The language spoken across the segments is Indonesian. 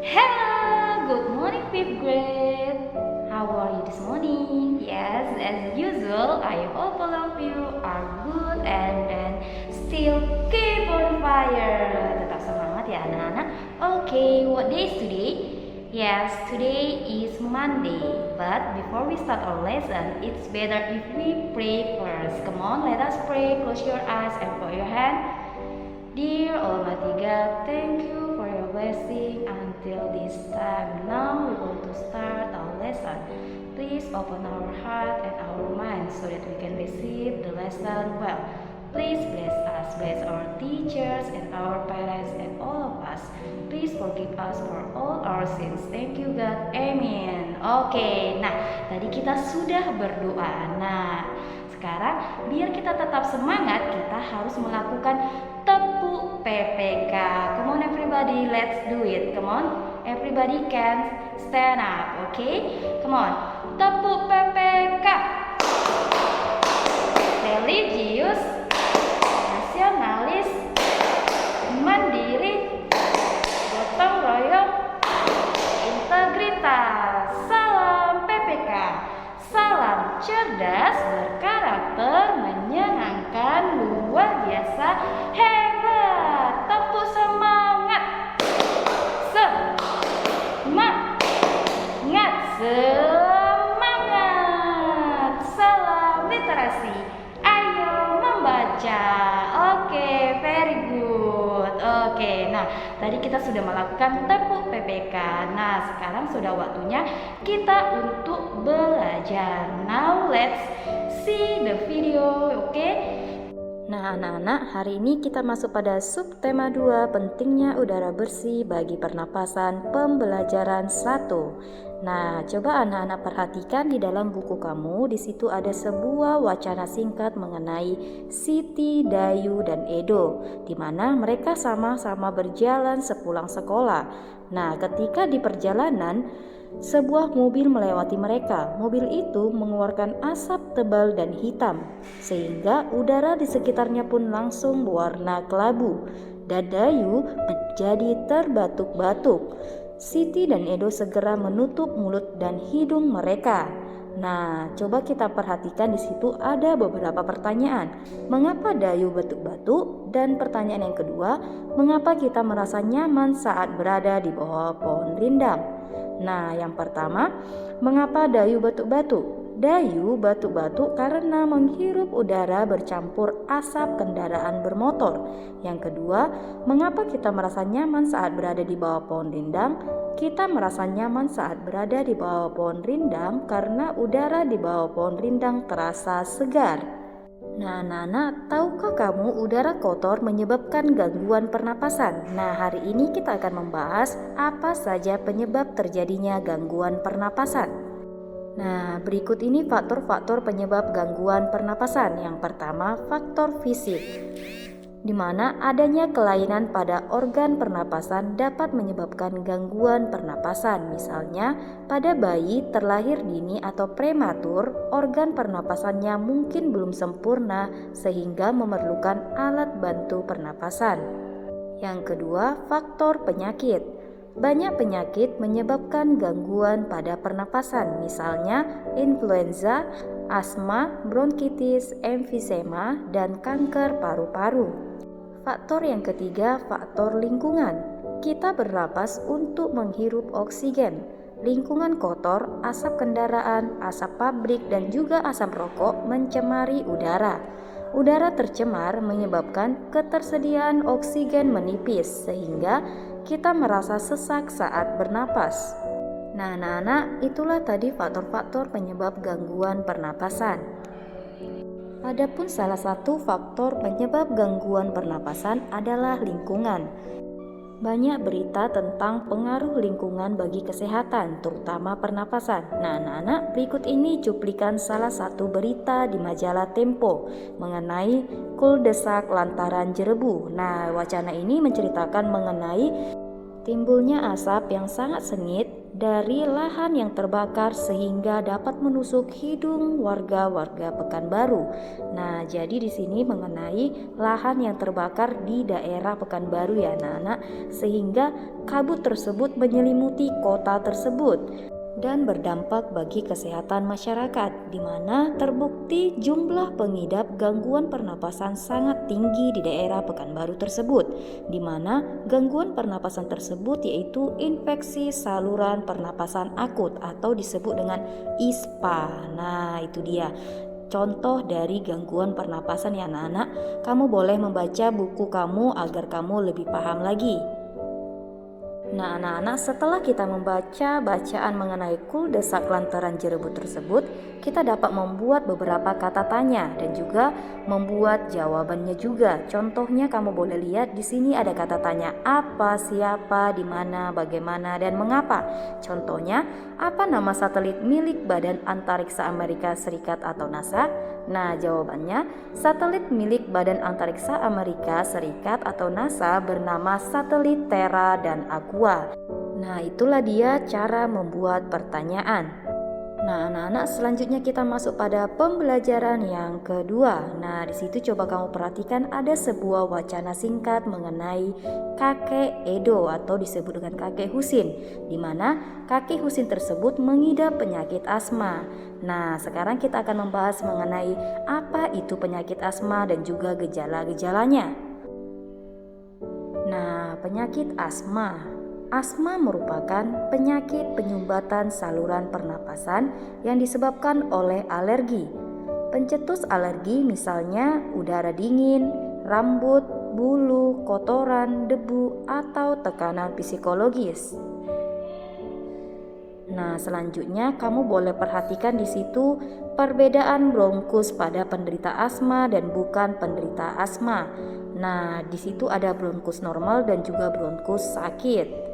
Hello, good morning, fifth grade. How are you this morning? Yes, as usual, I hope all of you are good and still keep on fire. Tetap semangat ya anak-anak. Okay, what day is today? Yes, today is Monday. But before we start our lesson, it's better if we pray first. Come on, let us pray. Close your eyes and put your hand. Dear Almighty God, thank you for your blessing until this time. Now we want to start our lesson. Please open our heart and our mind so that we can receive the lesson well. Please bless us, bless our teachers and our parents and all of us. Please forgive us for all our sins. Thank you God. Amen. Oke, nah tadi kita sudah berdoa. Nah, sekarang biar kita tetap semangat, kita harus melakukan tepuk PPK. Come on everybody, let's do it. Come on, everybody can stand up, okay? Come on, tepuk PPK. Religius, nasionalis, mandiri, gotong royong, integritas. Salam PPK. Salam cerdas, berkarakter, menyenangkan, luar biasa, hebat. Tepuk semangat. Semangat. Salam literasi. Ayo membaca. Oke, very good. Oke, nah tadi kita sudah melakukan tepuk PPK. Nah sekarang sudah waktunya kita untuk belajar. Now let's see the video, oke? Nah anak-anak, hari ini kita masuk pada subtema 2, pentingnya udara bersih bagi pernapasan, pembelajaran 1. Nah, coba anak-anak perhatikan di dalam buku kamu, di situ ada sebuah wacana singkat mengenai Siti, Dayu, dan Edo, di mana mereka sama-sama berjalan sepulang sekolah. Nah, ketika di perjalanan, sebuah mobil melewati mereka. Mobil itu mengeluarkan asap tebal dan hitam, sehingga udara di sekitarnya pun langsung berwarna kelabu. Dan Dayu menjadi terbatuk-batuk. Siti dan Edo segera menutup mulut dan hidung mereka. Nah, coba kita perhatikan di situ ada beberapa pertanyaan. Mengapa Dayu batuk-batuk? Dan pertanyaan yang kedua, mengapa kita merasa nyaman saat berada di bawah pohon rindang? Nah, yang pertama, mengapa Dayu batuk-batuk? Dayu batuk-batuk karena menghirup udara bercampur asap kendaraan bermotor. Yang kedua, mengapa kita merasa nyaman saat berada di bawah pohon rindang? Kita merasa nyaman saat berada di bawah pohon rindang karena udara di bawah pohon rindang terasa segar. Nah, anak-anak, tahukah kamu udara kotor menyebabkan gangguan pernapasan? Nah, hari ini kita akan membahas apa saja penyebab terjadinya gangguan pernapasan. Nah, berikut ini faktor-faktor penyebab gangguan pernapasan. Yang pertama, faktor fisik, di mana adanya kelainan pada organ pernapasan dapat menyebabkan gangguan pernapasan. Misalnya, pada bayi terlahir dini atau prematur, organ pernapasannya mungkin belum sempurna sehingga memerlukan alat bantu pernapasan. Yang kedua, faktor penyakit. Banyak penyakit menyebabkan gangguan pada pernapasan, misalnya influenza, asma, bronkitis, emfisema, dan kanker paru-paru. Faktor yang ketiga, faktor lingkungan. Kita bernapas untuk menghirup oksigen. Lingkungan kotor, asap kendaraan, asap pabrik, dan juga asap rokok mencemari udara. Udara tercemar menyebabkan ketersediaan oksigen menipis, sehingga kita merasa sesak saat bernapas. Nah, anak-anak, itulah tadi faktor-faktor penyebab gangguan pernapasan. Adapun salah satu faktor penyebab gangguan pernapasan adalah lingkungan. Banyak berita tentang pengaruh lingkungan bagi kesehatan, terutama pernapasan. Nah, anak-anak, berikut ini cuplikan salah satu berita di majalah Tempo mengenai kuldesak lantaran jerebu. Nah, wacana ini menceritakan mengenai Timbulnya asap yang sangat sengit dari lahan yang terbakar sehingga dapat menusuk hidung warga-warga Pekanbaru. Nah, jadi di sini mengenai lahan yang terbakar di daerah Pekanbaru ya anak-anak, sehingga kabut tersebut menyelimuti kota tersebut dan berdampak bagi kesehatan masyarakat, di mana terbukti jumlah pengidap gangguan pernapasan sangat tinggi di daerah Pekanbaru tersebut, di mana gangguan pernapasan tersebut yaitu infeksi saluran pernapasan akut atau disebut dengan ISPA. Nah, itu dia contoh dari gangguan pernapasan ya anak-anak. Kamu boleh membaca buku kamu agar kamu lebih paham lagi. Nah anak-anak, setelah kita membaca bacaan mengenai Kuldesak Lantaran Jerebut tersebut, kita dapat membuat beberapa kata tanya dan juga membuat jawabannya juga. Contohnya kamu boleh lihat di sini ada kata tanya apa, siapa, di mana, bagaimana, dan mengapa. Contohnya, apa nama satelit milik Badan Antariksa Amerika Serikat atau NASA? Nah, jawabannya, satelit milik Badan Antariksa Amerika Serikat atau NASA bernama satelit Terra dan Aqua. Nah, itulah dia cara membuat pertanyaan. Nah, anak-anak, selanjutnya kita masuk pada pembelajaran yang kedua. Nah, di situ coba kamu perhatikan ada sebuah wacana singkat mengenai kakek Edo atau disebut dengan kakek Husin, di mana kakek Husin tersebut mengidap penyakit asma. Nah, sekarang kita akan membahas mengenai apa itu penyakit asma dan juga gejala-gejalanya. Nah, penyakit asma. Asma merupakan penyakit penyumbatan saluran pernapasan yang disebabkan oleh alergi. Pencetus alergi misalnya udara dingin, rambut, bulu, kotoran, debu, atau tekanan psikologis. Nah, selanjutnya kamu boleh perhatikan di situ perbedaan bronkus pada penderita asma dan bukan penderita asma. Nah, di situ ada bronkus normal dan juga bronkus sakit.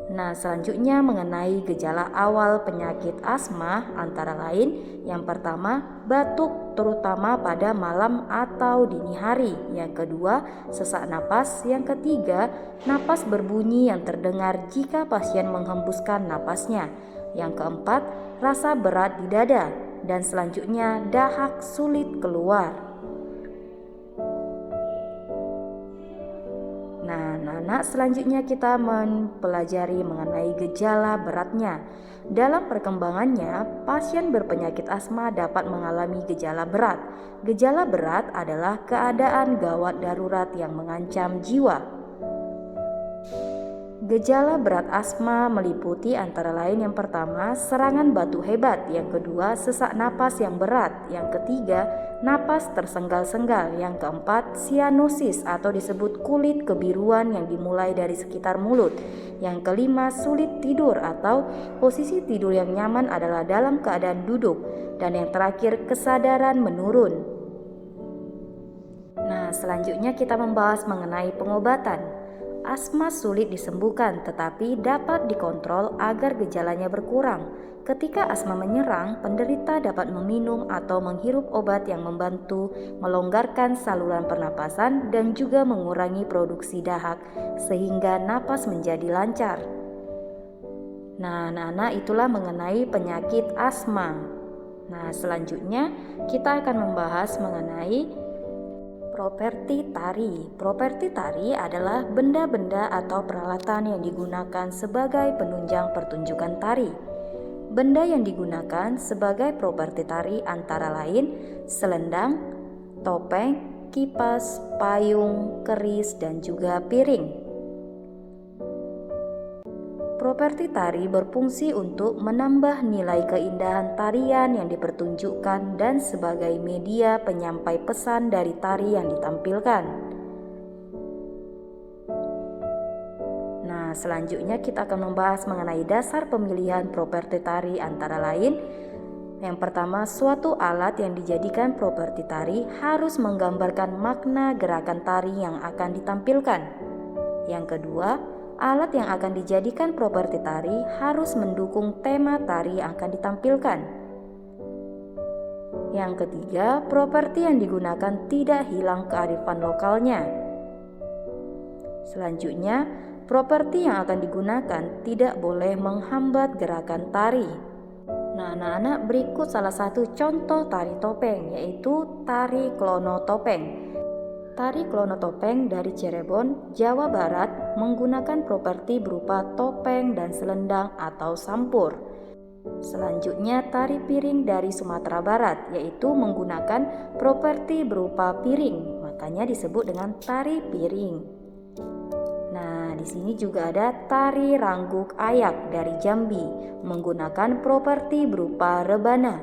Nah, selanjutnya mengenai gejala awal penyakit asma antara lain yang pertama, batuk terutama pada malam atau dini hari. Yang kedua, sesak napas. Yang ketiga, napas berbunyi yang terdengar jika pasien menghembuskan napasnya. Yang keempat, rasa berat di dada. Dan selanjutnya, dahak sulit keluar. Nah, selanjutnya kita mempelajari mengenai gejala beratnya. Dalam perkembangannya, pasien berpenyakit asma dapat mengalami gejala berat. Gejala berat adalah keadaan gawat darurat yang mengancam jiwa. Gejala berat asma meliputi antara lain yang pertama, serangan batu hebat, yang kedua, sesak napas yang berat, yang ketiga, napas tersenggal-senggal, yang keempat, sianosis atau disebut kulit kebiruan yang dimulai dari sekitar mulut, yang kelima, sulit tidur atau posisi tidur yang nyaman adalah dalam keadaan duduk, dan yang terakhir, kesadaran menurun. Nah, selanjutnya kita membahas mengenai pengobatan. Asma sulit disembuhkan tetapi dapat dikontrol agar gejalanya berkurang. Ketika asma menyerang, penderita dapat meminum atau menghirup obat yang membantu melonggarkan saluran pernapasan dan juga mengurangi produksi dahak sehingga napas menjadi lancar. Nah, anak-anak, itulah mengenai penyakit asma. Nah, selanjutnya kita akan membahas mengenai properti tari. Properti tari adalah benda-benda atau peralatan yang digunakan sebagai penunjang pertunjukan tari. Benda yang digunakan sebagai properti tari antara lain selendang, topeng, kipas, payung, keris, dan juga piring. Properti tari berfungsi untuk menambah nilai keindahan tarian yang dipertunjukkan dan sebagai media penyampai pesan dari tari yang ditampilkan. Nah, selanjutnya kita akan membahas mengenai dasar pemilihan properti tari antara lain. Yang pertama, suatu alat yang dijadikan properti tari harus menggambarkan makna gerakan tari yang akan ditampilkan. Yang kedua, alat yang akan dijadikan properti tari harus mendukung tema tari yang akan ditampilkan. Yang ketiga, properti yang digunakan tidak hilang kearifan lokalnya. Selanjutnya, properti yang akan digunakan tidak boleh menghambat gerakan tari. Nah, anak-anak, berikut salah satu contoh tari topeng, yaitu tari klono topeng. Tari klono topeng dari Cirebon, Jawa Barat menggunakan properti berupa topeng dan selendang atau sampur. Selanjutnya tari piring dari Sumatera Barat, yaitu menggunakan properti berupa piring, makanya disebut dengan tari piring. Nah, di sini juga ada tari rangguk ayak dari Jambi, menggunakan properti berupa rebana.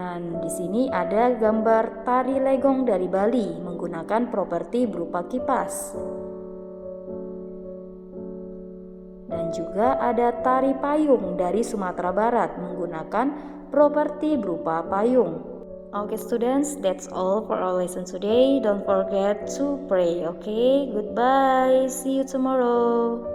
Nah, di sini ada gambar tari legong dari Bali, menggunakan properti berupa kipas. Dan juga ada tari payung dari Sumatera Barat, menggunakan properti berupa payung. Okay students, that's all for our lesson today. Don't forget to pray, okay? Goodbye, see you tomorrow.